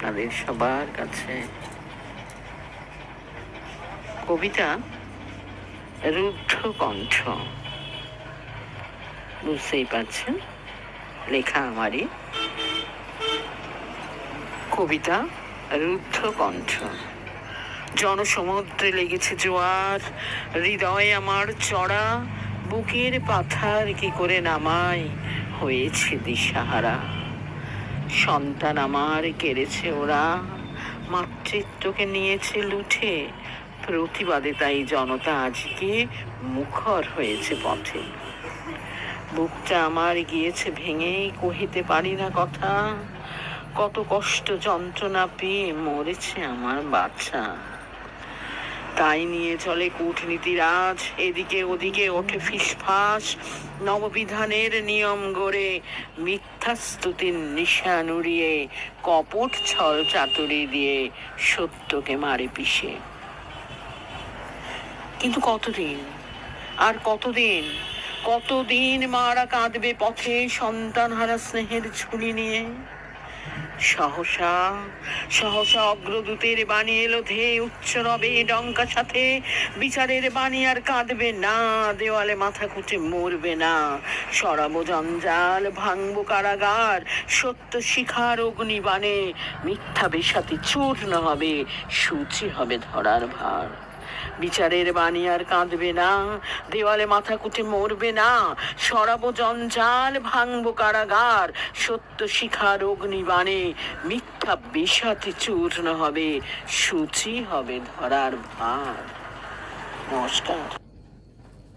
আপনাদের সবার কাছে। কবিতা রুদ্ধকণ্ঠ, বুঝতেই পারছেন লেখা আমারই। কবিতা রুদ্ধকণ্ঠ। জনসমুদ্রে লেগেছে জোয়ার, হৃদয়ে আমার চড়া, বুকের পাথার কি করে নামাই, হয়েছে দিশাহারা। সন্তান আমার কেড়েছে ওরা, মাতৃত্বকে নিয়েছে লুঠে, প্রতিবাদে তাই জনতা আজকে মুখর হয়েছে পথে। বুকটা আমার গিয়েছে ভেঙে, কহিতে পারি না কথা, কত কষ্ট যন্ত্রণা পেয়ে মরেছে আমার বাচ্চা। তাই নিয়ে চলে কূটনীতি রাজ, এদিকে ওদিকে ওঠে ফিসফাস, নববিধানের নিয়ম গড়ে মিথ্যা স্তুতির নিশান উড়িয়ে, কপট ছল চাতুরি দিয়ে সত্যকে মারে পিষে। কিন্তু কতদিন, আর কতদিন, কতদিন মারা কাঁদবে পথে সন্তান হারা স্নেহের ঝুলি নিয়ে। সহসা সহসা অগ্রদূতের বাণী এলো ধেয়ে উচ্চ রবে ডঙ্কা সাথে, বিচারের বাণী আর কাঁদবে না, দেওয়ালে মাথা কুটে মরবে না। সরাবো জঞ্জাল, ভাঙবো কারাগার, সত্য শিখার অগ্নিবাণে, মিথ্যা বেশাতি চূর্ণ হবে, সূচি হবে ধরার ভার। বিচারের বাণী আর কাঁদবে না, দেওয়ালে মাথা কুটে মরবে না। সরাবো জঞ্জাল, ভাঙবো কারাগার, সত্য শিখার অগ্নিবাণে, মিথ্যা বিষাতে চূর্ণ হবে, সূচি হবে ধরার ভার। নমস্কার।